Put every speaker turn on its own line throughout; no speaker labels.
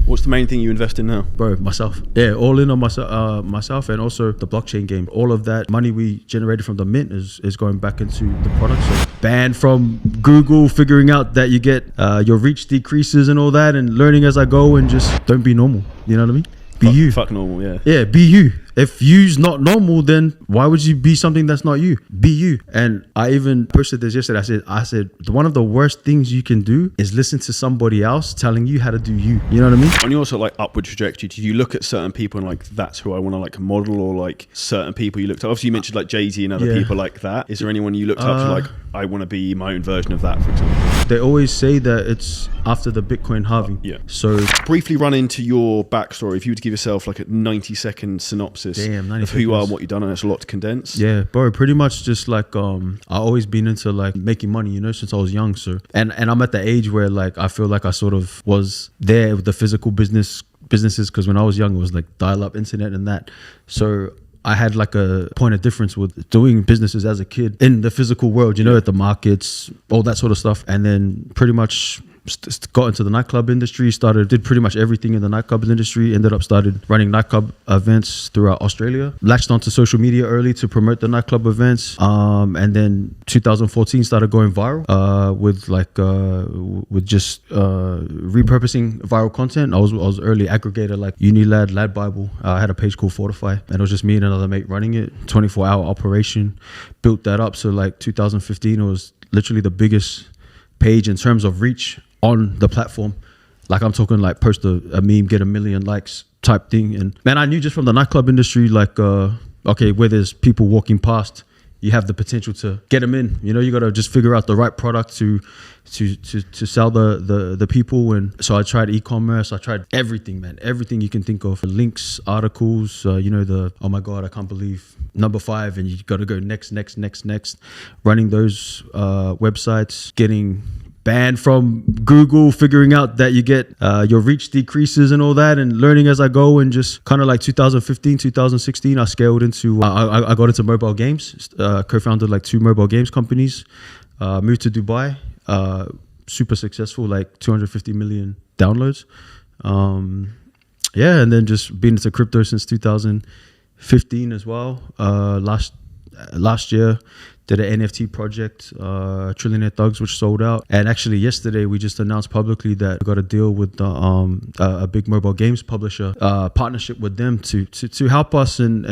What's the main thing you invest in now?
Bro, myself. Yeah, all in on myself, and also the blockchain game. All of that money we generated from the mint is going back into the product. So banned from Google, figuring out that you get your reach decreases and all that, and learning as I go, and just don't be normal. You know what I mean? Be you.
Fuck normal, yeah.
Yeah, be you. If you's not normal, then why would you be something that's not you? Be you. And I even posted this yesterday. I said, one of the worst things you can do is listen to somebody else telling you how to do you. You know what I mean?
On your sort of like upward trajectory, do you look at certain people and like, that's who I want to like model, or like certain people you looked at? Obviously you mentioned like Jay-Z and other people like that. Is there anyone you looked up to like, I want to be my own version of that, for example?
They always say that it's after the Bitcoin halving.
Yeah.
So
briefly run into your backstory. If you were to give yourself like a 90-second synopsis of who you are and what you've done, and it's a lot to condense.
Yeah, bro, pretty much just like I always been into like making money, you know, since I was young. So and I'm at the age where like I feel like I sort of was there with the physical businesses, because when I was young it was like dial-up internet and that. So I had like a point of difference with doing businesses as a kid in the physical world, you know, at the markets, all that sort of stuff. And then pretty much got into the nightclub industry, did pretty much everything in the nightclub industry, ended up started running nightclub events throughout Australia, latched onto social media early to promote the nightclub events, and then 2014 started going viral with just repurposing viral content. I was early aggregator like Unilad, Lad Bible. I had a page called Fortify, and it was just me and another mate running it, 24-hour operation, built that up. So like 2015 it was literally the biggest page in terms of reach on the platform. Like I'm talking like post a meme, get 1 million likes type thing. And man, I knew just from the nightclub industry, like okay, where there's people walking past, you have the potential to get them in. You know, you got to just figure out the right product to sell the people. And so I tried e-commerce. I tried everything, man, everything you can think of. Links, articles, you know, the, oh my God, I can't believe number 5, and you got to go next. Running those websites, getting banned from Google, figuring out that you get your reach decreases and all that, and learning as I go. And just kind of like 2015, 2016, I scaled into, I got into mobile games, co-founded like 2 mobile games companies, moved to Dubai, super successful, like 250 million downloads. Yeah, and then just been into crypto since 2015 as well. Last year, did an NFT project, Trillionaire Thugs, which sold out. And actually yesterday we just announced publicly that we got a deal with a big mobile games publisher, partnership with them to help us and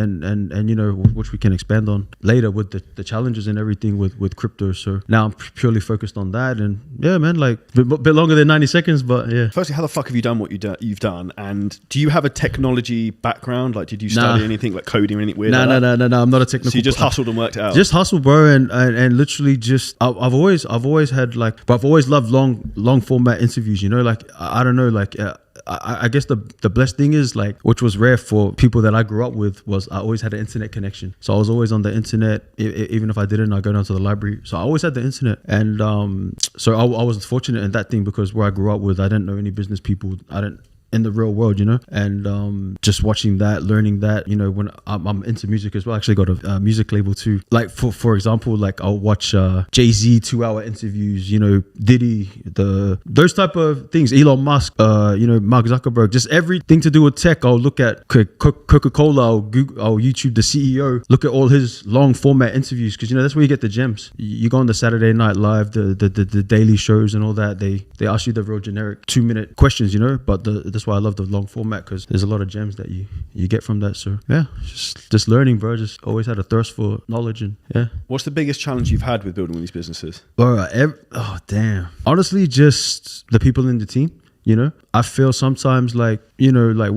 you know, which we can expand on later with the challenges and everything with crypto. So now I'm purely focused on that. And yeah, man, like a bit longer than 90 seconds, but yeah.
Firstly, how the fuck have you done what you've done? And do you have a technology background? Like, did you study anything like coding or anything weird? No,
I'm not a technical.
So you just hustled and worked it out?
Just hustle, bro. And literally just I've always had like, but I've always loved long format interviews, you know, like I don't know, like I guess the blessed thing is, like, which was rare for people that I grew up with, was I always had an internet connection. So I was always on the internet. Even if I didn't, I'd go down to the library. So I always had the internet. And so I was fortunate in that thing, because where I grew up with, I didn't know any business people. I didn't in the real world, you know. And just watching that, learning that, you know, when I'm into music as well. I actually got a music label too. Like for example, like I'll watch Jay-Z 2-hour interviews, you know, Diddy, those type of things, Elon Musk, you know, Mark Zuckerberg, just everything to do with tech. I'll look at Coca-Cola, I'll YouTube the CEO, look at all his long format interviews, because, you know, that's where you get the gems. You go on the Saturday Night Live, the daily shows and all that, they ask you the real generic 2-minute questions, you know, but that's why I love the long format, because there's a lot of gems that you get from that. So yeah, just learning, bro. Just always had a thirst for knowledge. And yeah.
What's the biggest challenge you've had with building one of these businesses?
Oh damn. Honestly, just the people in the team. You know, I feel sometimes like, you know, like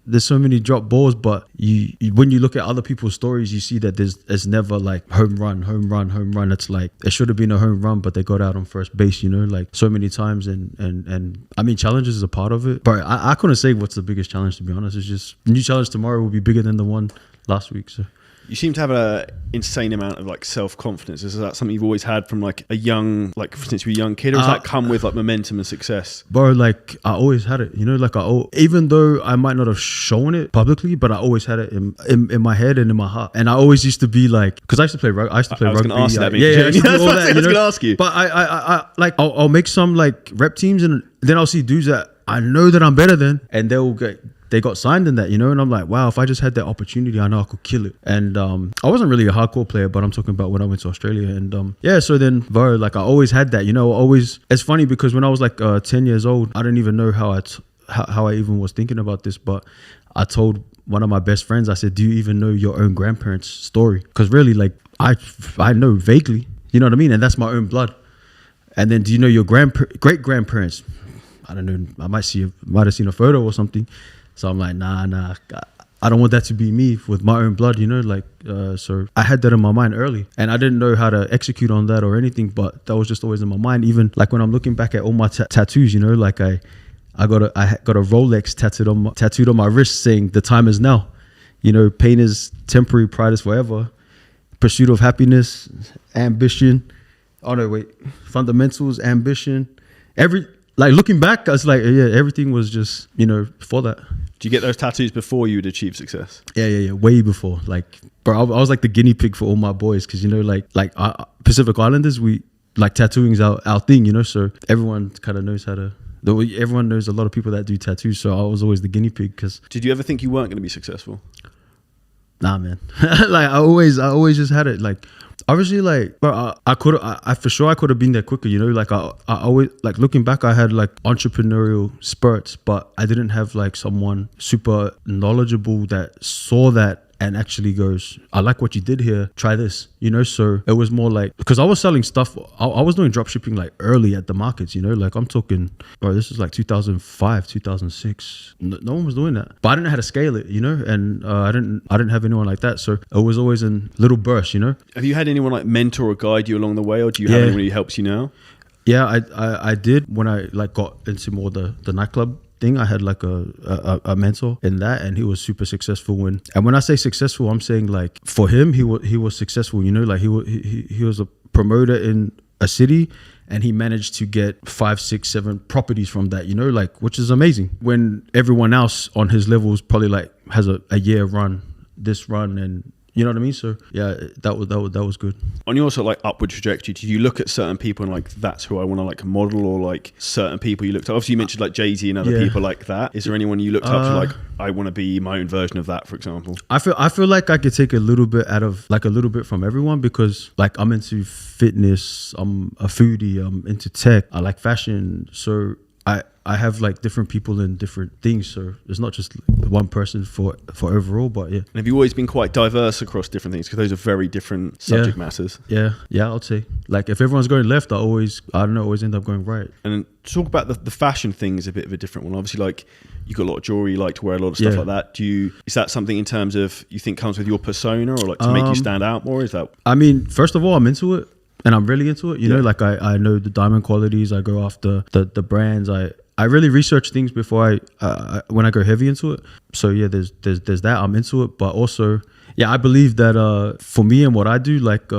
there's so many drop balls, but when you look at other people's stories, you see that there's never like home run. It's like it should have been a home run, but they got out on first base, you know, like so many times. And I mean, challenges is a part of it, but I couldn't say what's the biggest challenge, to be honest. It's just the new challenge tomorrow will be bigger than the one last week. So
you seem to have an insane amount of like self-confidence. Is that something you've always had from like a young, like since you were a young kid, or does that come with like momentum and success?
Bro, like I always had it, you know, like even though I might not have shown it publicly, but I always had it in my head and in my heart. And I always used to be like, because I used to play rugby. I was
going to ask that.
Yeah, I used to do all that,
I was going to ask you.
But I like, I'll make some like rep teams, and then I'll see dudes that I know that I'm better than, and they got signed in that, you know, and I'm like, wow, if I just had that opportunity, I know I could kill it. And I wasn't really a hardcore player, but I'm talking about when I went to Australia. And yeah, so then bro, like I always had that, you know, it's funny because when I was like 10 years old, I didn't even know how I even was thinking about this, but I told one of my best friends, I said, do you even know your own grandparents' story? Because really, like I know vaguely, you know what I mean? And that's my own blood. And then do you know your great grandparents? I don't know, I might have seen a photo or something. So I'm like, nah, I don't want that to be me with my own blood, you know, like, so I had that in my mind early, and I didn't know how to execute on that or anything, but that was just always in my mind. Even like when I'm looking back at all my tattoos, you know, like I got a Rolex tattooed on my wrist saying the time is now, you know, pain is temporary, pride is forever, pursuit of happiness, ambition. Oh no, wait, fundamentals, ambition, like looking back, I was like, yeah, everything was just, you know, before that.
Do you get those tattoos before you would achieve success?
Yeah, way before. Like, bro, I was like the guinea pig for all my boys, because, you know, like Pacific Islanders, we like tattooing's our thing, you know, so everyone kind of knows everyone knows a lot of people that do tattoos, so I was always the guinea pig. Because
did you ever think you weren't going to be successful?
Nah, man. Like I always just had it. Like obviously, like, but I for sure I could have been there quicker, you know. Like I always, like, looking back, I had like entrepreneurial spurts, but I didn't have like someone super knowledgeable that saw that and actually goes, I like what you did here, try this, you know. So it was more like, because I was selling stuff, I was doing drop shipping like early at the markets, you know, like I'm talking, bro, this is like 2005, 2006. No one was doing that, but I didn't know how to scale it, you know, and I didn't have anyone like that. So it was always in little bursts, you know.
Have you had anyone like mentor or guide you along the way, or do you have anyone who helps you now?
Yeah, I did when I like got into more the nightclub thing. I had like a mentor in that, and he was super successful. And when I say successful, I'm saying like for him, he was successful, you know, like he was a promoter in a city, and he managed to get 5, 6, 7 properties from that, you know, like, which is amazing, when everyone else on his levels probably like has a year run, and you know what I mean? So yeah, that was good.
On your sort of like upward trajectory, do you look at certain people and like, that's who I want to like model, or like certain people you looked at? Obviously you mentioned like Jay-Z and other people like that. Is there anyone you looked up to, like, I want to be my own version of that, for example? I
feel like I could take a little bit from everyone, because like I'm into fitness, I'm a foodie, I'm into tech, I like fashion. So I have like different people in different things, so it's not just one person for overall, but yeah.
And have you always been quite diverse across different things, because those are very different subject matters?
Yeah, I'd say, like, if everyone's going left, I always end up going right.
And to talk about the fashion thing is a bit of a different one. Obviously, like, you got a lot of jewelry, you like to wear a lot of stuff like that. Is that something in terms of you think comes with your persona, or like to make you stand out more? Is that? I
mean, first of all, I'm into it, and I'm really into it. You know, like I know the diamond qualities. I go after the brands. I really research things before when I go heavy into it. So yeah, there's that. I'm into it, but also, yeah, I believe that for me and what I do, like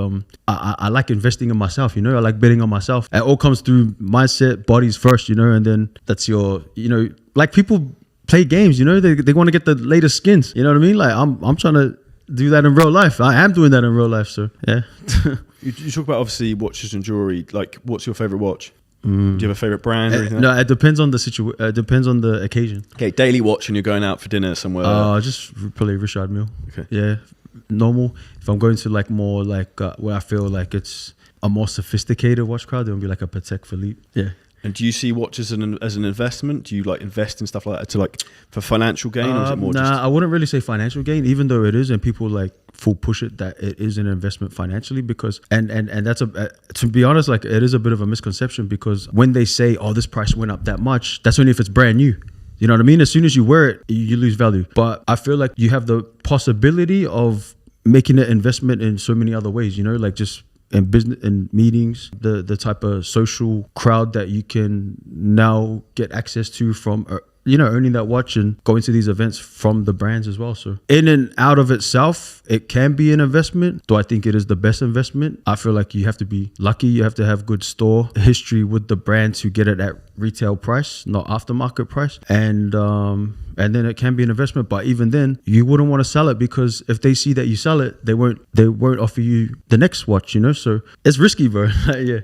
I like investing in myself. You know, I like betting on myself. It all comes through mindset, bodies first. You know, and then that's your, you know, like people play games. You know, they want to get the latest skins. You know what I mean? Like I'm trying to do that in real life. I am doing that in real life. So yeah.
You talk about obviously watches and jewelry. Like, what's your favorite watch? Do you have a favorite brand or anything?
No, it depends on the situation. It depends on the occasion.
Okay, daily watch and you're going out for dinner somewhere.
Just probably Richard Mille. Okay. Yeah, normal. If I'm going to like more like where I feel like it's a more sophisticated watch crowd, it would be like a Patek Philippe. Yeah.
And do you see watches as an investment? Do you like invest in stuff like that to like for financial gain, or is it more?
I wouldn't really say financial gain, even though it is, and people like full push it that it is an investment financially, because and that's to be honest, like, it is a bit of a misconception, because when they say, oh, this price went up that much, that's only if it's brand new. You know what I mean? As soon as you wear it, you lose value. But I feel like you have the possibility of making an investment in so many other ways. You know, like just in business and meetings, the type of social crowd that you can now get access to from you know, owning that watch and going to these events from the brands as well. So in and out of itself, it can be an investment. Do I think it is the best investment? I feel like you have to be lucky. You have to have good store history with the brand to get it at retail price, not aftermarket price. And then it can be an investment. But even then, you wouldn't want to sell it, because if they see that you sell it, they won't offer you the next watch, you know? So it's risky, bro. Yeah.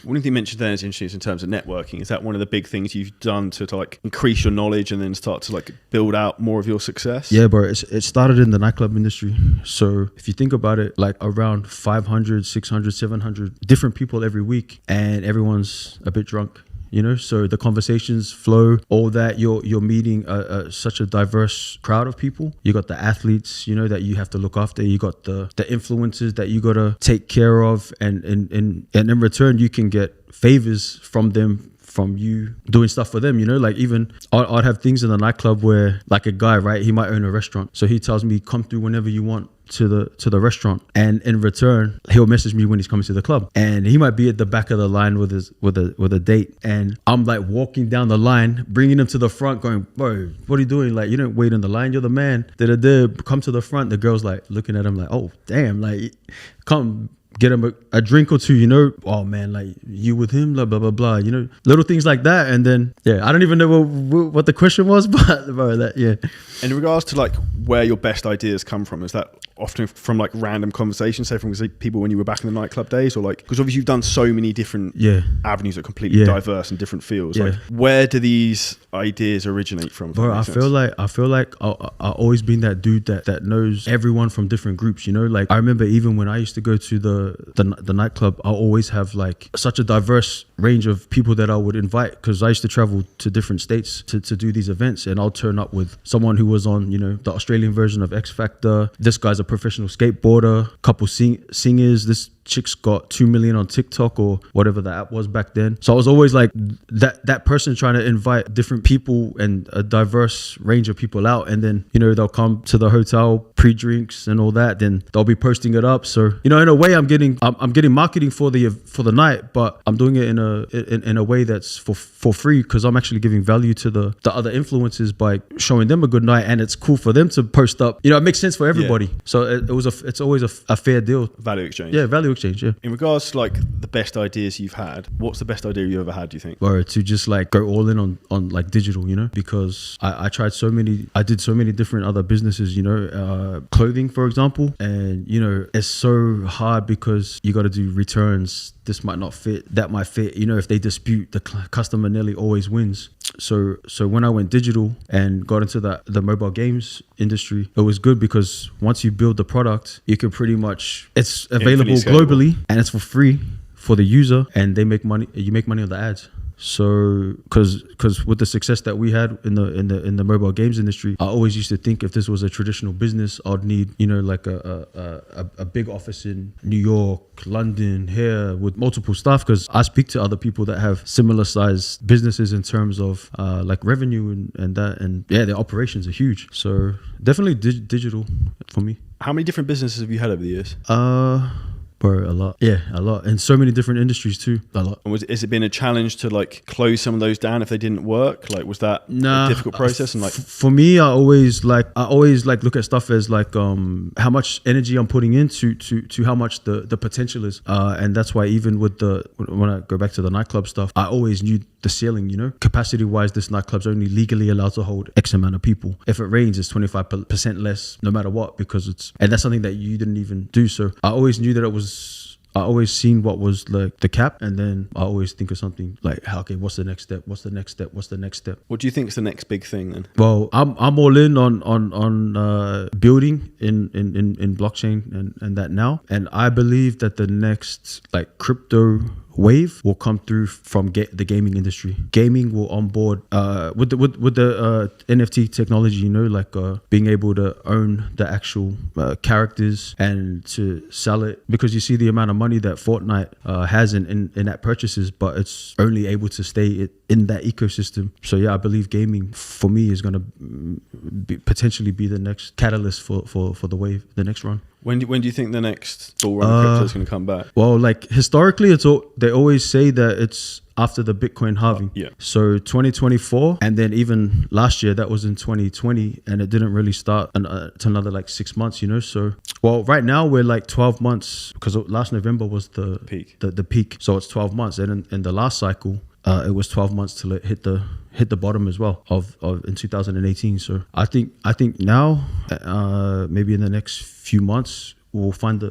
One thing you mentioned there is interesting in terms of networking. Is that one of the big things you've done to like increase your knowledge and then start to like build out more of your success?
Yeah, bro. It started in the nightclub industry. So if you think about it, like around 500, 600, 700 different people every week, and everyone's a bit drunk. You know, so the conversations flow, all that. You're meeting such a diverse crowd of people. You got the athletes, you know, that you have to look after. You got the influencers that you got to take care of, and in return you can get favors from them, from you doing stuff for them, you know. Like even I'd have things in the nightclub where like a guy, right, he might own a restaurant, so he tells me come through whenever you want to the restaurant, and in return he'll message me when he's coming to the club, and he might be at the back of the line with a date, and I'm like walking down the line bringing him to the front going, bro, what are you doing? Like, you don't wait in the line, you're the man. Come to the front. The girl's like looking at him like, oh damn, like come get him a drink or two, you know. Oh man, like you with him, blah blah blah blah, you know, little things like that. And then I don't even know what the question was, but bro, that
in regards to like where your best ideas come from, is that often from like random conversations, say from people when you were back in the nightclub days, or like, because obviously you've done so many different avenues that are completely diverse and different fields, like where do these ideas originate from?
Bro, I feel like I've always been that dude that knows everyone from different groups, you know. Like I remember even when I used to go to the nightclub, I always have like such a diverse range of people that I would invite, because I used to travel to different states to do these events, and I'll turn up with someone who was on, you know, the Australian version of X Factor. This guy's a professional skateboarder, couple singers. This chick's got 2 million on TikTok or whatever the app was back then. So I was always like that person trying to invite different people and a diverse range of people out, and then, you know, they'll come to the hotel, pre-drinks and all that, then they'll be posting it up. So, you know, in a way I'm getting marketing for the night, but I'm doing it in a way that's for free, because I'm actually giving value to the other influencers by showing them a good night, and it's cool for them to post up. You know, it makes sense for everybody. So it's always a fair deal.
Value exchange.
Yeah, value exchange. Yeah.
In regards to like the best ideas you've had, what's the best idea you ever had, do you think?
Or to just like go all in on like digital, you know, because I did so many different other businesses, you know, clothing, for example. And, you know, it's so hard because you got to do returns. This might not fit, that might fit. You know, if they dispute, the customer nearly always wins. So when I went digital and got into the mobile games industry, it was good because once you build the product, you can pretty much, it's available globally and it's for free for the user, and they make money. You make money on the ads. So because with the success that we had in the mobile games industry, I always used to think if this was a traditional business, I'd need, you know, like a big office in New York, London, here with multiple staff, because I speak to other people that have similar sized businesses in terms of like revenue and that, and their operations are huge. So definitely digital for me.
How many different businesses have you had over the years?
Bro, a lot. Yeah, a lot. And so many different industries too. A lot.
And has it been a challenge to like close some of those down if they didn't work? Like, was that a difficult process? And like,
for me, I always look at stuff as like how much energy I'm putting into to how much the potential is. And that's why even with when I go back to the nightclub stuff, I always knew the ceiling, you know, capacity wise, this nightclub's only legally allowed to hold X amount of people. If it rains, it's 25% less no matter what, because and that's something that you didn't even do. So I always knew that I always seen what was like the cap, and then I always think of something like, okay, what's the next step? What's the next step? What's the next step?
What do you think is the next big thing then?
Well, I'm all in on building in blockchain and that now, and I believe that the next like crypto wave will come through from the gaming industry. Gaming will onboard with the NFT technology, you know, like being able to own the actual characters and to sell it, because you see the amount of money that Fortnite has in that purchases, but it's only able to stay in that ecosystem. So yeah, I believe gaming for me is going to potentially be the next catalyst for the wave, the next run.
When do you think the next bull run of crypto is going to come back?
Well, like historically, they always say that it's after the Bitcoin halving.
Yeah.
So 2024, and then even last year, that was in 2020, and it didn't really start to another like 6 months, you know. So, well, right now we're like 12 months, because last November was the
peak.
The peak. So it's 12 months, and in the last cycle, it was 12 months till it hit the bottom as well of in 2018. So I think now maybe in the next few months we'll find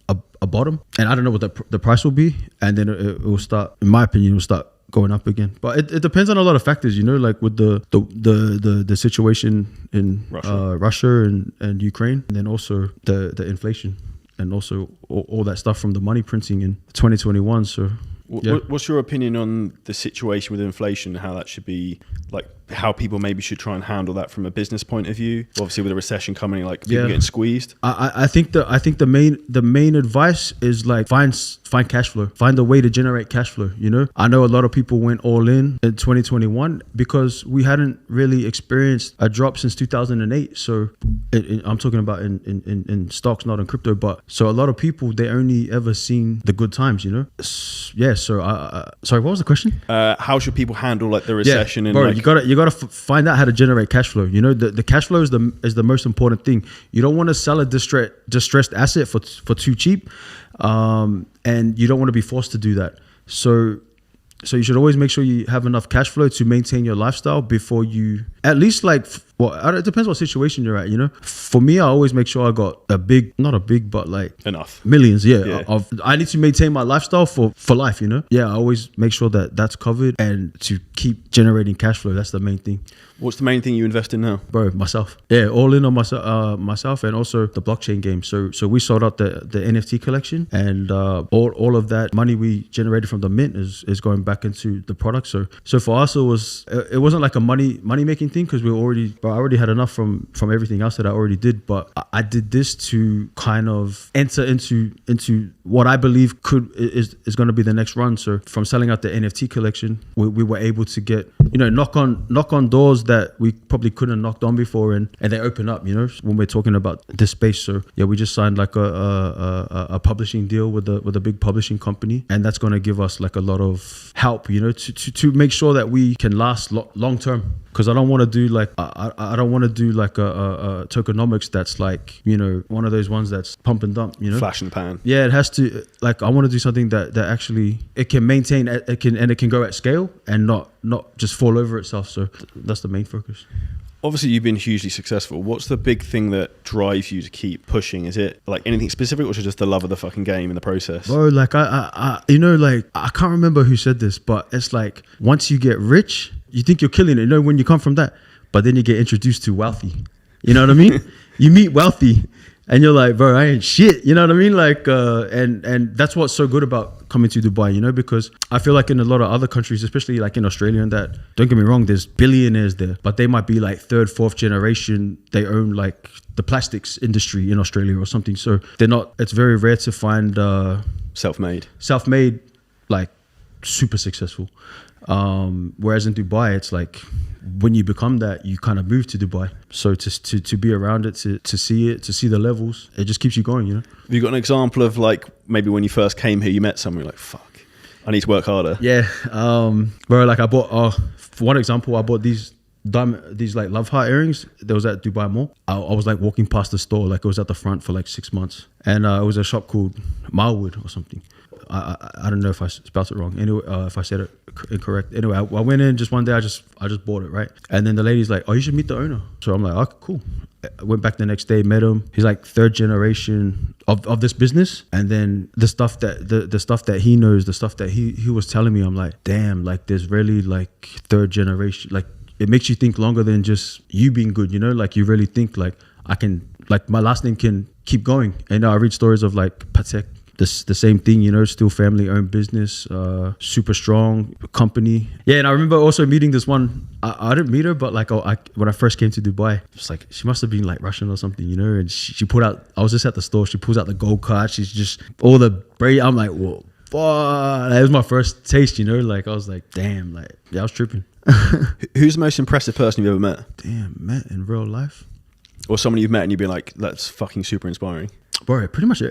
a a bottom, and I don't know what the price will be, and then it will start, in my opinion, it will start going up again. But it depends on a lot of factors, you know, like with the situation in Russia and Ukraine, and then also the inflation, and also all that stuff from the money printing in 2021. So yeah.
What's your opinion on the situation with inflation, how that should be, like how people maybe should try and handle that from a business point of view? Obviously with a recession coming, like people getting squeezed.
I think the main advice is like find cash flow, find a way to generate cash flow. You know, I know a lot of people went all in 2021 because we hadn't really experienced a drop since 2008. So I'm talking about in stocks, not in crypto, but so a lot of people, they only ever seen the good times, you know? Yeah. So sorry, what was the question?
How should people handle like the recession? And
bro,
like,
you gotta find out how to generate cash flow. You know, the cash flow is the most important thing. You don't want to sell a distressed asset for too cheap, and you don't want to be forced to do that. So you should always make sure you have enough cash flow to maintain your lifestyle before you, at least like, well, it depends what situation you're at, you know? For me, I always make sure I got not a big, but like
enough
millions. Yeah. I need to maintain my lifestyle for life, you know? Yeah. I always make sure that that's covered, and to keep generating cash flow. That's the main thing.
What's the main thing you invest in now?
Bro, myself. Yeah, all in on myself, and also the blockchain game. So we sold out the NFT collection, and all of that money we generated from the mint is going back into the product. So for us, it wasn't like a money making thing, because I already had enough from everything else that I already did. But I did this to kind of enter into what I believe is going to be the next run. So from selling out the NFT collection, we were able to get, you know, knock on doors that we probably couldn't have knocked on before, and they open up, you know, when we're talking about this space. So yeah, we just signed like a publishing deal with a big publishing company, and that's going to give us like a lot of help, you know, to make sure that we can last long term. Because I don't want to do like I don't want to do like a tokenomics that's like, you know, one of those ones that's pump and dump, you know,
flash in the pan.
Yeah, it has to, like, I want to do something that actually it can maintain, it can go at scale and not just fall over itself. So that's the main focus.
Obviously, you've been hugely successful. What's the big thing that drives you to keep pushing? Is it like anything specific, or is it just the love of the fucking game in the process?
Bro, like I you know, like I can't remember who said this, but it's like once you get rich, you think you're killing it, you know, when you come from that, but then you get introduced to wealthy. You know what I mean? You meet wealthy, and you're like, bro, I ain't shit. You know what I mean? Like, and that's what's so good about coming to Dubai, you know, because I feel like in a lot of other countries, especially like in Australia and that, don't get me wrong, there's billionaires there, but they might be like third, fourth generation. They own like the plastics industry in Australia or something. So it's very rare to find self-made, like super successful. Whereas in Dubai, it's like when you become that, you kind of move to Dubai. So to be around it, to see it, to see the levels, it just keeps you going, you know.
Have you got an example of like maybe when you first came here, you met someone, you're like, fuck, I need to work harder?
Yeah. Bro, like I bought, for one example, I bought these like love heart earrings. That was at Dubai Mall. I was like walking past the store, like it was at the front for like 6 months. And it was a shop called Marwood or something. I don't know if I spelled it wrong. Anyway, if I said it incorrect. Anyway, I went in just one day. I just bought it, right? And then the lady's like, "Oh, you should meet the owner." So I'm like, "Okay, cool." I went back the next day, met him. He's like third generation of this business. And then the stuff that he knows, the stuff that he was telling me, I'm like, damn, like there's really like third generation. Like it makes you think longer than just you being good, you know? Like you really think like I can, like my last name can keep going. And I read stories of like Patek. The same thing, you know, still family owned business, super strong company. Yeah, and I remember also meeting this one. I didn't meet her, but like when I first came to Dubai, it's like she must have been like Russian or something, you know. And she pulled out. I was just at the store. She pulls out the gold card. She's just all the braid. I'm like, whoa, that was my first taste, you know. Like I was like, damn, like yeah, I was tripping.
Who's the most impressive person you've ever met?
Damn, met in real life,
or someone you've met and you've been like, that's fucking super inspiring.
Bro, pretty much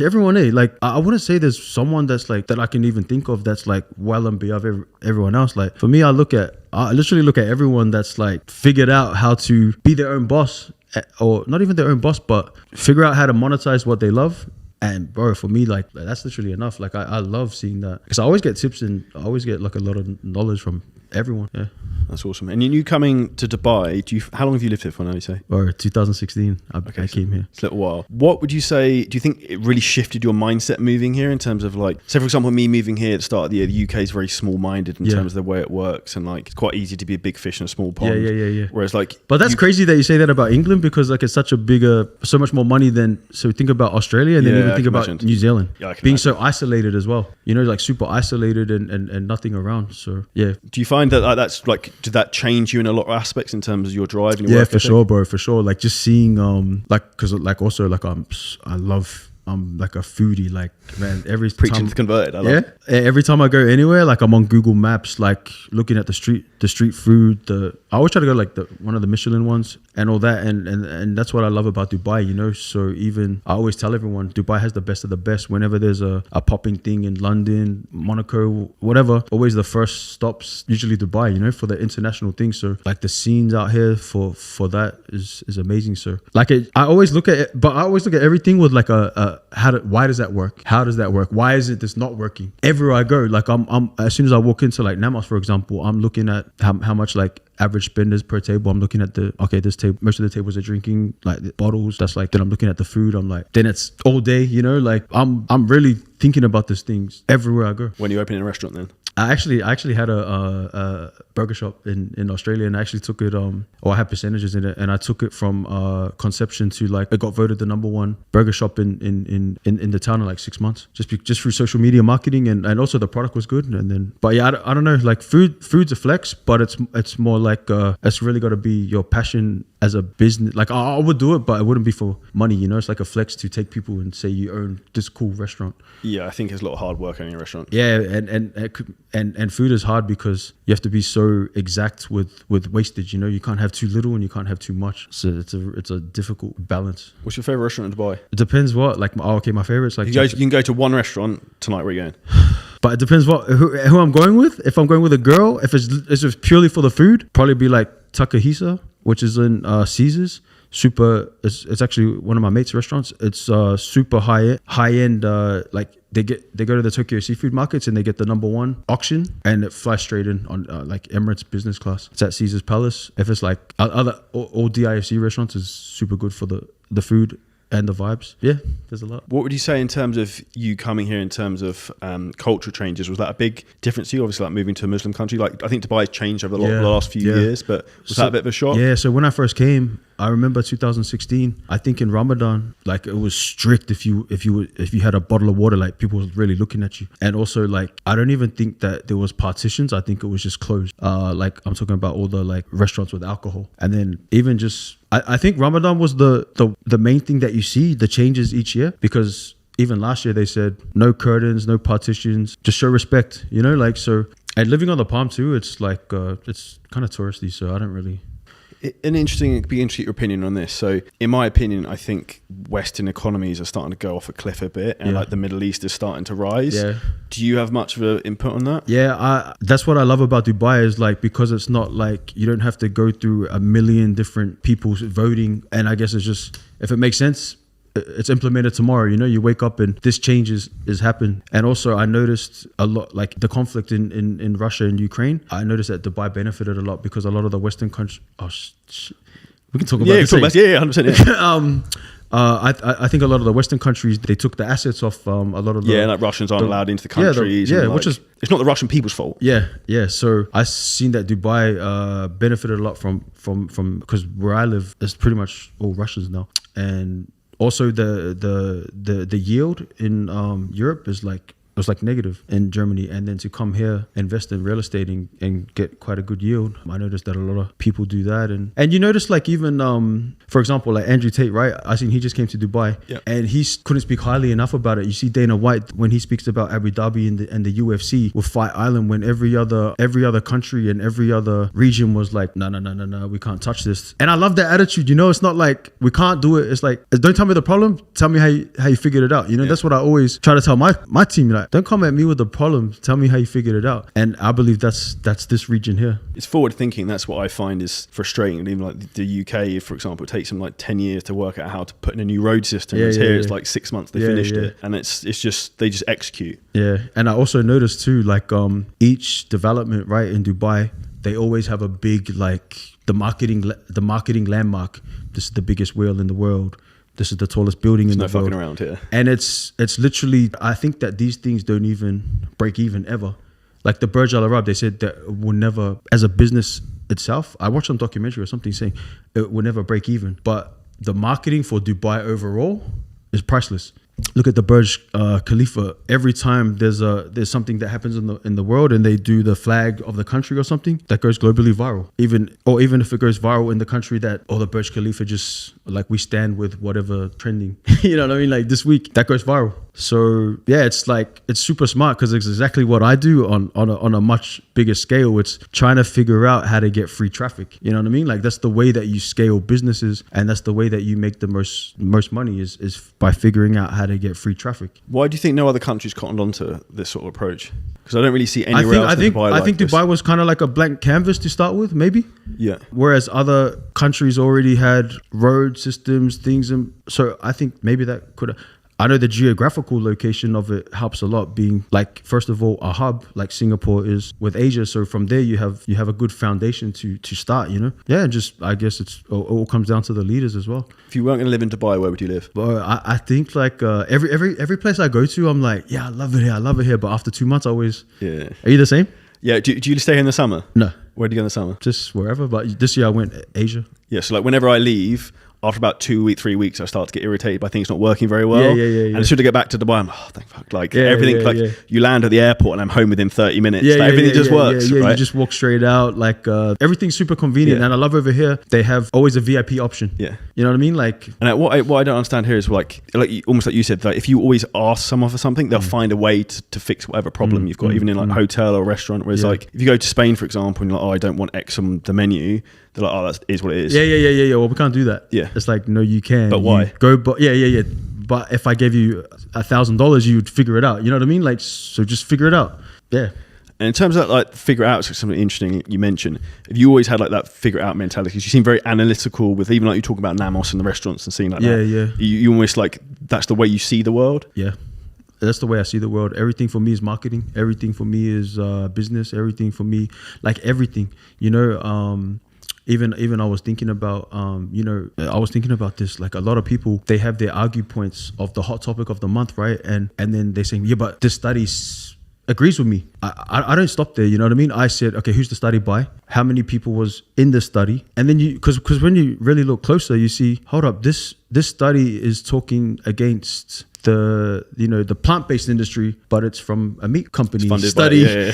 everyone, eh? Like, I wouldn't say there's someone that's like, that I can even think of that's like well and beyond everyone else. Like, for me, I literally look at everyone that's like figured out how to be their own boss, or not even their own boss, but figure out how to monetize what they love. And bro, for me, like that's literally enough. Like, I love seeing that because I always get tips and I always get like a lot of knowledge from everyone. Yeah.
That's awesome. And you coming to Dubai, how long have you lived here for now, you say?
Or 2016, I came here.
It's a little while. What would you say, do you think it really shifted your mindset moving here in terms of like, say for example, me moving here at the start of the year, the UK is very small-minded in terms of the way it works, and like it's quite easy to be a big fish in a small pond.
Yeah.
Whereas like...
But that's crazy that you say that about England, because like it's such a bigger, so much more money than, so think about Australia and then even think about New Zealand. Being so isolated as well. You know, like super isolated and nothing around. So yeah. Do
you find that that's like, did that change you in a lot of aspects in terms of your drive and your work
ethic? Sure, bro, for sure. Like just seeing like, because like also like I love, I'm like a foodie, like man, every
preaching
time,
to converted. I love it.
Every time I go anywhere, like I'm on Google Maps, like looking at the street food. I always try to go like one of the Michelin ones and all that, and that's what I love about Dubai, you know. So even I always tell everyone, Dubai has the best of the best. Whenever there's a popping thing in London, Monaco, whatever, always the first stops usually Dubai, you know, for the international thing. So like the scenes out here for that is amazing. So like I always look at it, but I always look at everything with like why does that work? How does that work? Why is it this not working? Everywhere I go, like I'm as soon as I walk into like Namas, for example, I'm looking at how much like average spenders per table. I'm looking at this table, most of the tables are drinking like the bottles. That's like, then I'm looking at the food. I'm like, then it's all day, you know, like I'm really thinking about these things everywhere I go.
When you open a restaurant then?
I actually had a burger shop in Australia, and I actually took it, I had percentages in it, and I took it from conception to like, it got voted the #1 burger shop in the town in like 6 months, just through social media marketing, and also the product was good. And then, but yeah, I don't know, like food's a flex, but it's more like it's really got to be your passion as a business. Like I would do it, but it wouldn't be for money, you know. It's like a flex to take people and say you own this cool restaurant.
Yeah, I think there's a lot of hard work owning a restaurant.
Yeah, and food is hard because you have to be so exact with wastage. You know, you can't have too little and you can't have too much. So it's a difficult balance.
What's your favorite restaurant in Dubai?
It depends what. Like, my favorites. Like,
you can go to one restaurant tonight. Where are you going?
But it depends who I'm going with. If I'm going with a girl, if it's just purely for the food, probably be like Takahisa, which is in Caesars. It's actually one of my mates' restaurants. It's super high end. Like they go to the Tokyo seafood markets and they get the #1 auction, and it flies straight in on like Emirates business class. It's at Caesars Palace. If it's like all DIFC restaurants is super good for the food and the vibes. Yeah, there's a lot.
What would you say in terms of you coming here in terms of cultural changes? Was that a big difference to you? Obviously, like moving to a Muslim country. Like I think Dubai's changed over the last few years, but was that a bit of a shock?
Yeah, so when I first came, I remember 2016, I think in Ramadan, like it was strict if you had a bottle of water, like people was really looking at you. And also like, I don't even think that there was partitions. I think it was just closed. Like I'm talking about all the like restaurants with alcohol. And then even just, I think Ramadan was the main thing that you see, the changes each year, because even last year they said no curtains, no partitions, just show respect, you know, like, so, and living on the Palm too, it's like, it's kind of touristy. So I don't really...
Be interesting to get your opinion on this. So in my opinion, I think Western economies are starting to go off a cliff a bit, and like the Middle East is starting to rise. Yeah. Do you have much of an input on that?
Yeah, that's what I love about Dubai, is like, because it's not like you don't have to go through a million different people voting, and I guess it's just, if it makes sense, it's implemented tomorrow. You know, you wake up and this change is happened. And also I noticed a lot, like the conflict in Russia and Ukraine, I noticed that Dubai benefited a lot because a lot of the Western countries, we can talk about this.
100%. Yeah.
I think a lot of the Western countries, they took the assets off a lot of the...
like Russians aren't allowed into the countries.
Which is...
It's not the Russian people's fault.
Yeah. So I seen that Dubai benefited a lot from because where I live, it's pretty much all Russians now. And also the yield in Europe is like, it was like negative in Germany, and then to come here, invest in real estate and get quite a good yield. I noticed that a lot of people do that, and you notice like even for example like Andrew Tate, right? I seen he just came to Dubai, and he couldn't speak highly enough about it. You see Dana White when he speaks about Abu Dhabi and the UFC with Fight Island, when every other country and every other region was like, no, we can't touch this. And I love that attitude. You know, it's not like we can't do it. It's like, don't tell me the problem. Tell me how you figured it out. You know, that's what I always try to tell my team. Like, don't come at me with the problem. Tell me how you figured it out. And I believe that's this region here.
It's forward thinking. That's what I find is frustrating. Even like the UK, for example, it takes them like 10 years to work out how to put in a new road system. It's like 6 months they finished it, and it's just they just execute.
Yeah, and I also noticed too, like each development right in Dubai, they always have a big, like, the marketing landmark. This is the biggest whale in the world. This is the tallest building in the world.
There's no fucking around here.
And it's literally, I think that these things don't even break even ever. Like the Burj Al Arab, they said that will never, as a business itself, I watched some documentary or something saying it will never break even. But the marketing for Dubai overall is priceless. Look at the Burj Khalifa. Every time there's something that happens in the world and they do the flag of the country or something, that goes globally viral. Even if it goes viral in the country that, the Burj Khalifa just, like, we stand with whatever trending. You know what I mean? Like this week, that goes viral. So yeah, it's like, it's super smart because it's exactly what I do on a much bigger scale. It's trying to figure out how to get free traffic. You know what I mean? Like that's the way that you scale businesses, and that's the way that you make the most money is by figuring out how to get free traffic.
Why do you think no other countries cottoned onto this sort of approach? Because I don't really see anywhere else.
I think Dubai was kind of like a blank canvas to start with, maybe.
Yeah.
Whereas other countries already had road systems, things, and so I think maybe that could have. I know the geographical location of it helps a lot, being like, first of all, a hub like Singapore is with Asia. So from there you have a good foundation to start, you know? Yeah, and just, I guess it all comes down to the leaders as well.
If you weren't going to live in Dubai, where would you live?
Well, I think like every place I go to, I'm like, yeah, I love it here. But after 2 months, I always,
yeah.
Are you the same?
Yeah. Do you stay here in the summer?
No.
Where do you go in the summer?
Just wherever. But this year I went Asia.
Yeah. So like whenever I leave, after about 3 weeks, I start to get irritated by things not working very well.
Yeah.
And as soon as I get back to Dubai, I'm thank fuck. Like everything, you land at the airport and I'm home within 30 minutes. Everything just works.
Yeah,
right?
You just walk straight out. Like everything's super convenient. And I love over here, they have always a VIP option.
Yeah.
You know what I mean? Like,
and what I don't understand here is like almost like you said, like if you always ask someone for something, they'll find a way to fix whatever problem you've got, even in like a hotel or restaurant. Whereas like if you go to Spain, for example, and you're like, I don't want X on the menu, they're like, that is what it is.
Yeah. Well, we can't do that.
Yeah.
It's like, no, you can.
But why?
But But if I gave you $1,000, you'd figure it out. You know what I mean? Like, so just figure it out. Yeah.
And in terms of like figure it out, something interesting you mentioned, if you always had like that figure it out mentality, because you seem very analytical with even like you talk about Namos and the restaurants and seeing like that.
Yeah.
You almost like, that's the way you see the world.
Yeah. That's the way I see the world. Everything for me is marketing. Everything for me is business. Everything for me, like everything, you know, even I was thinking about, I was thinking about this, like a lot of people, they have their argue points of the hot topic of the month, right? And then they say, yeah, but this study agrees with me. I don't stop there, you know what I mean? I said, okay, who's the study by? How many people was in the study? And then because when you really look closer, you see, hold up, this study is talking against the plant-based industry, but it's from a meat company study.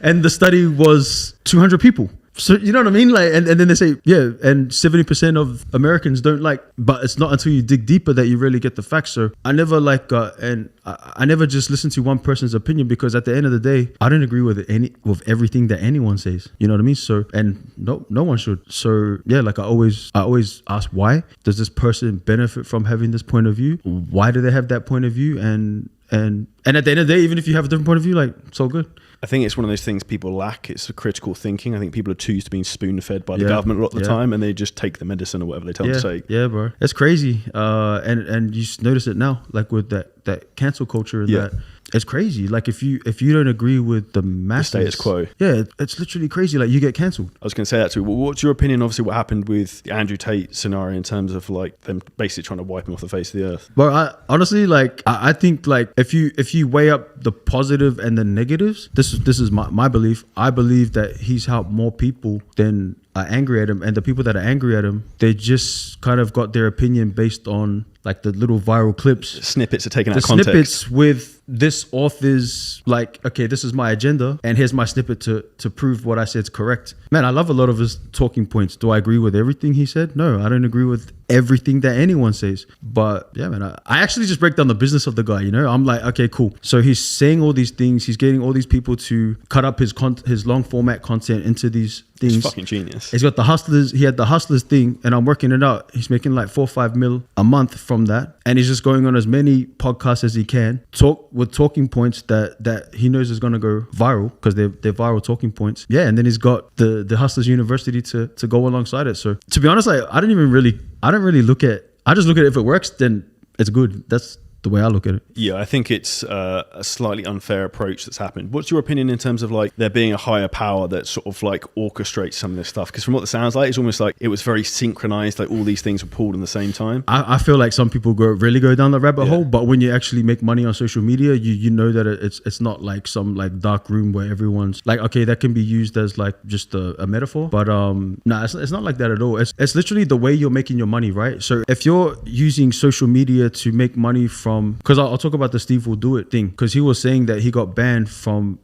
And the study was 200 people. So you know what I mean? Like, and then they say, yeah, and 70% of Americans don't like, but it's not until you dig deeper that you really get the facts. So I never I never just listen to one person's opinion, because at the end of the day, I don't agree with everything that anyone says. You know what I mean? So, and no one should. So yeah, like I always ask, why does this person benefit from having this point of view? Why do they have that point of view? And at the end of the day, even if you have a different point of view, like, it's all good.
I think it's one of those things people lack. It's a critical thinking. I think people are too used to being spoon-fed by the government a lot of the time, and they just take the medicine or whatever they tell them to say. Yeah,
bro. That's crazy. And you notice it now, like with that cancel culture and that. It's crazy. Like if you don't agree with the masses,
the status quo.
Yeah, it's literally crazy. Like you get cancelled.
I was going to say that too. Well, what's your opinion? Obviously, what happened with the Andrew Tate scenario in terms of like them basically trying to wipe him off the face of the earth?
But I honestly, like, I think like if you weigh up the positive and the negatives, this is my belief. I believe that he's helped more people than are angry at him, and the people that are angry at him, they just kind of got their opinion based on like the little viral clips,
snippets are taken out of context.
Snippets with this author's like, okay, this is my agenda, and here's my snippet to prove what I said is correct. Man, I love a lot of his talking points. Do I agree with everything he said? No, I don't agree with everything that anyone says. But yeah, man, I actually just break down the business of the guy. You know, I'm like, okay, cool. So he's saying all these things. He's getting all these people to cut up his long format content into these things.
It's fucking genius.
He's got the Hustlers. He had the Hustlers thing, and I'm working it out. He's making like 4 or 5 mil a month from that, and he's just going on as many podcasts as he can, talk with talking points that he knows is going to go viral because they're viral talking points. Yeah, and then he's got the Hustlers University to go alongside it. So to be honest, like I don't really look at. I just look at it, if it works, then it's good. That's the way I look at it.
Yeah, I think it's a slightly unfair approach that's happened. What's your opinion in terms of like there being a higher power that sort of like orchestrates some of this stuff? Because from what it sounds like, it's almost like it was very synchronized, like all these things were pulled in the same time.
I feel like some people really go down the rabbit hole, but when you actually make money on social media, you know that it's not like some like dark room where everyone's like, okay, that can be used as like just a metaphor, but it's not like that at all. It's literally the way you're making your money, right? So if you're using social media to make money from, because I'll talk about the Steve will do it thing, because he was saying that he got banned from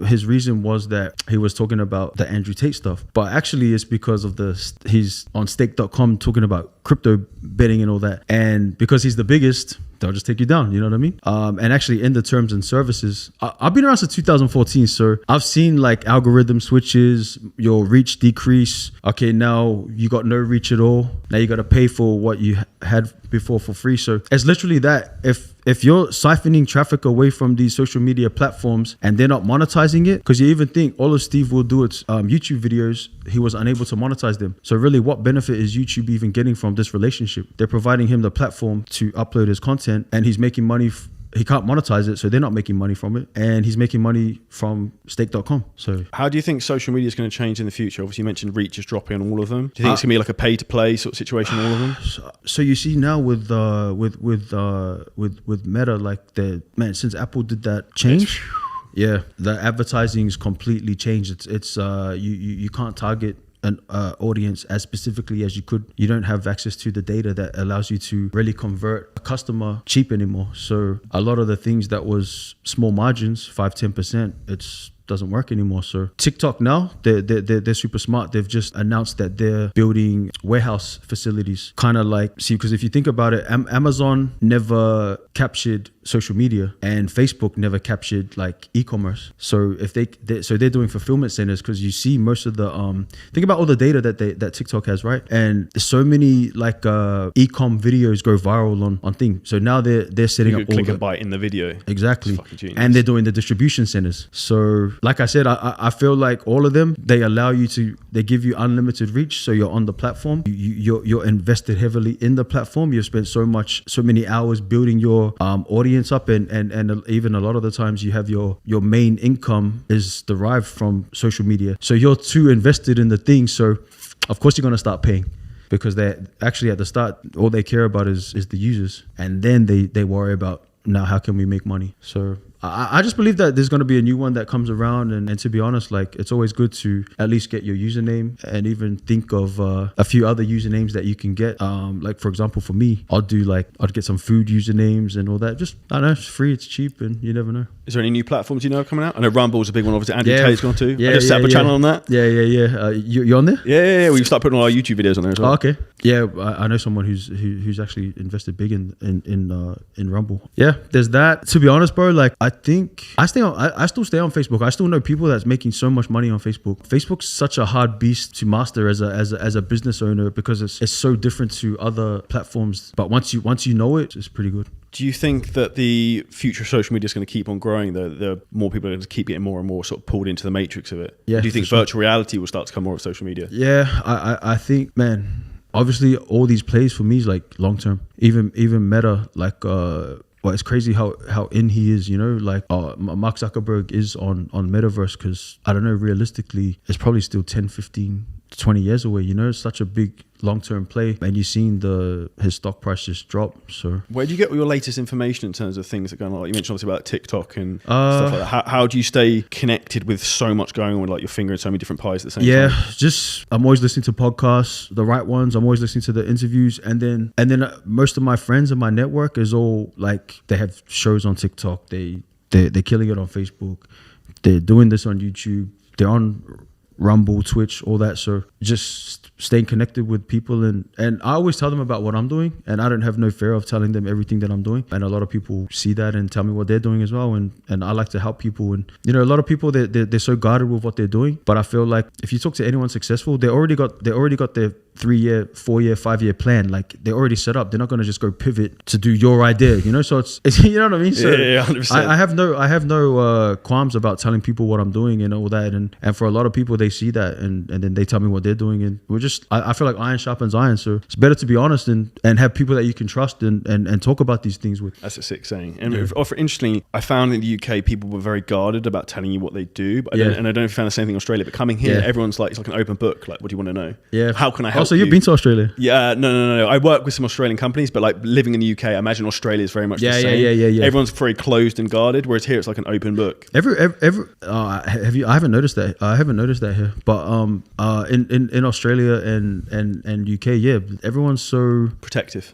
his reason was that he was talking about the Andrew Tate stuff, but actually it's because of he's on stake.com talking about crypto betting and all that, and because he's the biggest, they'll just take you down, you know what I mean? And actually in the terms and services, I've been around since 2014, so I've seen like algorithm switches, your reach decrease. Okay, now you got no reach at all. Now you got to pay for what you had before for free. So it's literally that. If you're siphoning traffic away from these social media platforms and they're not monetizing it, because you even think all of Steve will do its YouTube videos, he was unable to monetize them. So really, what benefit is YouTube even getting from this relationship? They're providing him the platform to upload his content, and he's making money. He can't monetize it, so they're not making money from it, and he's making money from stake.com. So
how do you think social media is going to change in the future? Obviously you mentioned reach is dropping on all of them. Do you think it's going to be like a pay to play sort of situation on all of them?
So you see now with Meta, like since Apple did that change, yeah, the advertising's completely changed. It's you can't target an audience as specifically as you could. You don't have access to the data that allows you to really convert a customer cheap anymore. So a lot of the things that was small margins, 5-10%, it's doesn't work anymore. So TikTok now, they're super smart. They've just announced that they're building warehouse facilities, kind of like, see, because if you think about it, Amazon never captured social media and Facebook never captured like e-commerce. So if they're doing fulfillment centers, because you see most of the think about all the data that TikTok has, right? And so many like e-com videos go viral on things. So now they're setting up all
click and bite in the video.
Exactly. And they're doing the distribution centers. So like I said, I feel like all of them, they give you unlimited reach. So you're on the platform, you're invested heavily in the platform. You've spent so many hours building your audience up, and even a lot of the times you have your main income is derived from social media. So you're too invested in the thing. So of course you're going to start paying, because they're actually at the start, all they care about is the users. And then they worry about, now how can we make money? So I just believe that there's going to be a new one that comes around, and to be honest, like, it's always good to at least get your username and even think of a few other usernames that you can get. Like for example, for me, I'd get some food usernames and all that. Just, I don't know, it's free, it's cheap, and you never know.
Is there any new platforms you know are coming out? I know Rumble's a big one. Obviously, Andrew Tate's gone too.
Yeah,
I just set up a channel on that.
Yeah. You on there?
Yeah. We've started putting all our YouTube videos on there as well.
Oh, okay. Yeah, I know someone who's actually invested big in Rumble. Yeah, there's that. To be honest, bro, like, I think I still stay on Facebook. I still know people that's making so much money on Facebook. Facebook's such a hard beast to master as a business owner, because it's so different to other platforms. But once you know it, it's pretty good.
Do you think that the future of social media is going to keep on growing? The more people are going to keep getting more and more sort of pulled into the matrix of it? Yeah. Do you think virtual reality will start to come more of social media?
Yeah, I think, man, obviously all these plays for me is like long term. Even Meta, like, well, it's crazy how in he is, you know, like Mark Zuckerberg is on Metaverse, because I don't know, realistically, it's probably still 10, 15, 20 years away, you know. It's such a big long-term play, and you've seen his stock price just drop. So
where do you get all your latest information in terms of things that are going on? Like you mentioned obviously about TikTok and stuff like that. How do you stay connected with so much going on with like your finger in so many different pies at the same time?
Yeah, just I'm always listening to podcasts, the right ones. I'm always listening to the interviews, and then most of my friends in my network is all like, they have shows on TikTok, they're killing it on Facebook, they're doing this on YouTube, they're on Rumble, Twitch, all that. So just staying connected with people, and I always tell them about what I'm doing, and I don't have no fear of telling them everything that I'm doing. And a lot of people see that and tell me what they're doing as well, and I like to help people. And you know, a lot of people, they're so guarded with what they're doing, but I feel like if you talk to anyone successful, they already got their 3-year, 4-year, 5-year plan. Like they're already set up. They're not going to just go pivot to do your idea, you know? So it's you know what I mean? So
yeah, 100%.
I have no qualms about telling people what I'm doing and all that. And for a lot of people, they see that and then they tell me what they're doing. And we're just, I feel like iron sharpens iron. So it's better to be honest and have people that you can trust and talk about these things with.
That's a sick saying. And interestingly, I found in the UK, people were very guarded about telling you what they do. But I don't know if you found the same thing in Australia. But coming here, everyone's like, it's like an open book. Like, what do you want to know?
Yeah.
How can I help you?
Also, you've been to Australia?
Yeah, no. I work with some Australian companies, but like living in the UK, I imagine Australia is very much the same.
Yeah.
Everyone's very closed and guarded, whereas here it's like an open book.
I haven't noticed that. I haven't noticed that here, but in Australia and UK, everyone's so
protective.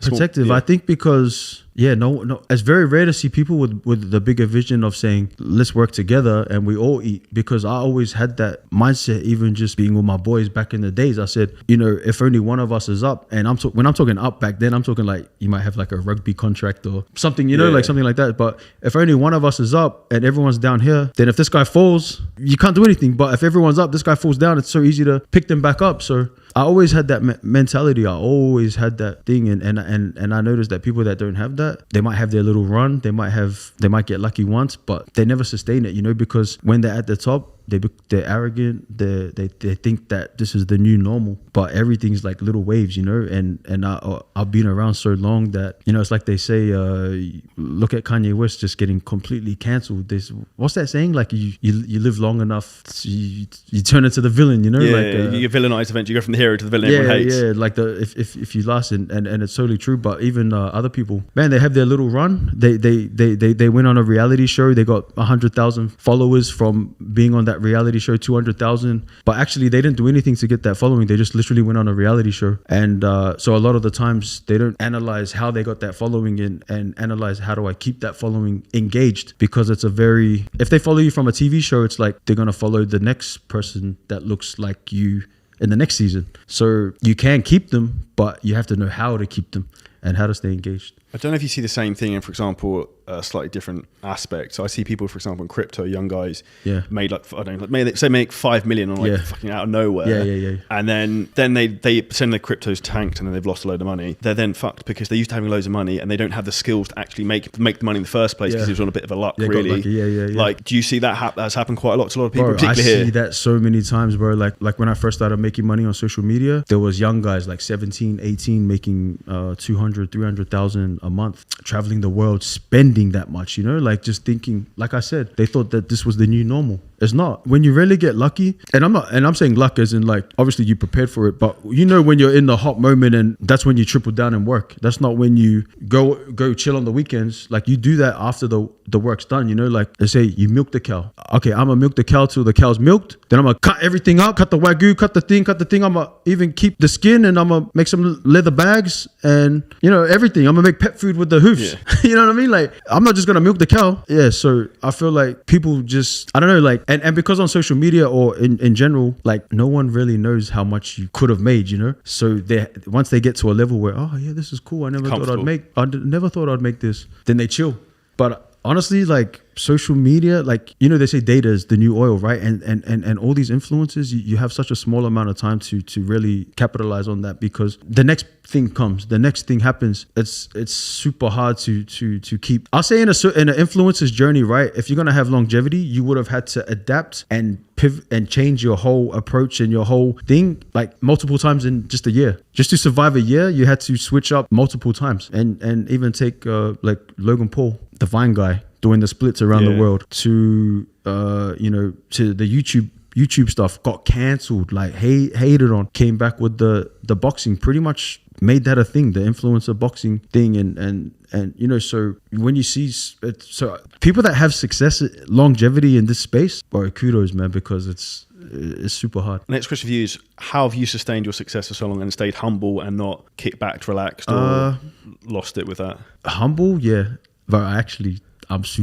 I think because no, it's very rare to see people with the bigger vision of saying, let's work together and we all eat, because I always had that mindset, even just being with my boys back in the days. I said, you know, if only one of us is up, and when I'm talking up back then, I'm talking like you might have like a rugby contract or something, you know, like something like that. But if only one of us is up and everyone's down here, then if this guy falls, you can't do anything. But if everyone's up, this guy falls down, it's so easy to pick them back up. So I always had that mentality. I always had that thing, and I noticed that people that don't have that, they might have their little run, they might get lucky once, but they never sustain it, you know, because when they're at the top, they're arrogant. They think that this is the new normal, but everything's like little waves, you know. And I've been around so long that, you know, it's like they say, look at Kanye West just getting completely cancelled. What's that saying? Like you live long enough, you turn into the villain, you know.
You get villainized eventually. You go from the hero to the villain everyone hates.
Yeah. Like if you last, and it's totally true. But even other people, man, they have their little run. They went on a reality show. They got 100,000 followers from being on that reality show, 200,000, but actually they didn't do anything to get that following. They just literally went on a reality show. And so a lot of the times they don't analyze how they got that following and analyze how do I keep that following engaged, because it's if they follow you from a TV show, it's like they're going to follow the next person that looks like you in the next season. So you can keep them, but you have to know how to keep them and how to stay engaged.
I don't know if you see the same thing in, for example, a slightly different aspect. So I see people, for example, in crypto, young guys made like, I don't know, make 5 million on like fucking out of nowhere.
Yeah.
And then they send their cryptos tanked and then they've lost a load of money. They're then fucked because they're used to having loads of money and they don't have the skills to actually make the money in the first place because it was on a bit of a luck, really.
Yeah.
Like, do you see that that's happened quite a lot to a lot of people,
Bro,
particularly here?
I see that so many times, bro. Like when I first started making money on social media, there was young guys like 17, 18 making 200, 300,000 a month, traveling the world, spending that much, you know, like just thinking, like I said, they thought that this was the new normal. It's not. When you really get lucky, and I'm saying luck as in like, obviously you prepared for it, but you know, when you're in the hot moment and that's when you triple down and work. That's not when you go chill on the weekends. Like you do that after the work's done, you know, like let's say you milk the cow. Okay, I'm gonna milk the cow till the cow's milked. Then I'm gonna cut everything out, cut the wagyu, cut the thing. I'm gonna even keep the skin and I'm gonna make some leather bags and, you know, everything. I'm gonna make pet food with the hoofs. Yeah. You know what I mean? Like, I'm not just gonna milk the cow. Yeah, so I feel like people just, I don't know, like, and because on social media or in general, like no one really knows how much you could have made, you know? So once they get to a level where, oh yeah, this is cool. I never thought I'd make this. Then they chill. But honestly, like social media, like, you know, they say data is the new oil, right? And all these influences, you have such a small amount of time to really capitalize on that, because the next thing comes, the next thing happens. It's super hard to keep. I'll say in an influencer's journey, right? If you're gonna have longevity, you would have had to adapt and pivot and change your whole approach and your whole thing like multiple times in just a year. Just to survive a year, you had to switch up multiple times. And even take like Logan Paul, the Vine guy, doing the splits around the world, to to the YouTube stuff, got cancelled, like hated on, came back with the boxing, pretty much made that a thing, the influencer boxing thing. And you know, so when you see so people that have success, longevity in this space, boy, kudos, man, because it's super hard.
Next question for you is, how have you sustained your success for so long and stayed humble and not kicked back, relaxed, or lost it with that? Humble,
yeah, but I'm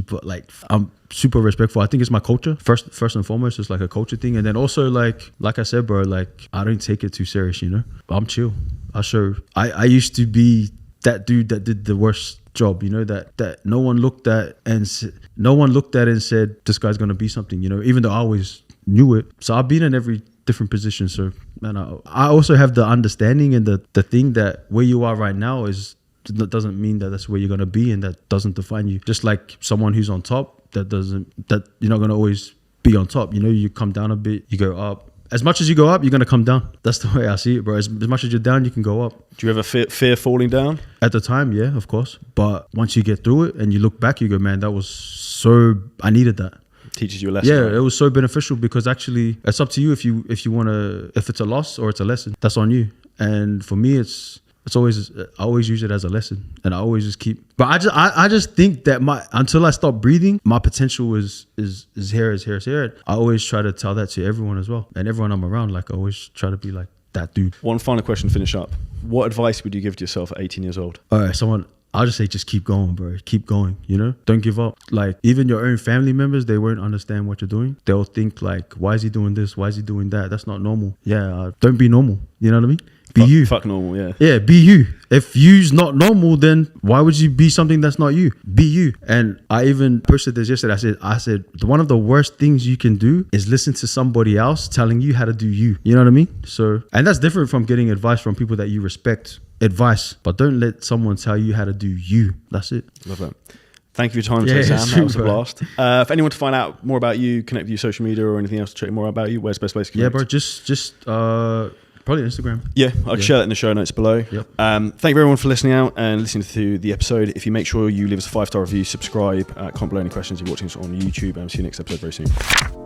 super respectful. I think it's my culture. First and foremost, it's like a culture thing. And then also like I said, bro, like I don't take it too serious, you know? I'm chill. I used to be that dude that did the worst job, you know, that no one looked at and said, this guy's going to be something, you know, even though I always knew it. So I've been in every different position. So And I also have the understanding and the thing that where you are right now that doesn't mean that that's where you're going to be, and that doesn't define you. Just like someone who's on top, that you're not going to always be on top. You know, you come down a bit, you go up. As much as you go up, you're going to come down. That's the way I see it, bro. As much as you're down, you can go up.
Do you ever fear falling down?
At the time, yeah, of course. But once you get through it and you look back, you go, man, that was so, I needed that.
Teaches you a lesson.
Yeah,
right?
It was so beneficial, because actually it's up to you if you want to, if it's a loss or it's a lesson. That's on you. And for me, I always use it as a lesson, and I always just keep. But I just think that until I stop breathing, my potential is here. I always try to tell that to everyone as well, and everyone I'm around. Like, I always try to be like that dude.
One final question to finish up. What advice would you give to yourself at 18 years old?
All right, I'll just say, just keep going, bro. Keep going, you know? Don't give up. Like, even your own family members, they won't understand what you're doing. They'll think like, why is he doing this? Why is he doing that? That's not normal. Yeah, don't be normal. You know what I mean? Be you.
Fuck normal, yeah.
Yeah, be you. If you's not normal, then why would you be something that's not you? Be you. And I even posted this yesterday. I said, one of the worst things you can do is listen to somebody else telling you how to do you. You know what I mean? So, and that's different from getting advice from people that you respect. Advice, but don't let someone tell you how to do you. That's it.
Love that. Thank you for your time today, Sam. That was a blast. If anyone to find out more about you, connect with you, social media or anything else to check more about you, where's the best place to connect?
Yeah, bro, just probably Instagram.
Yeah, I'll share that in the show notes below.
Yep.
Thank you everyone for listening out and listening to the episode. If you make sure you leave us a 5-star review, subscribe, comment below any questions you're watching us on YouTube, and see you next episode very soon.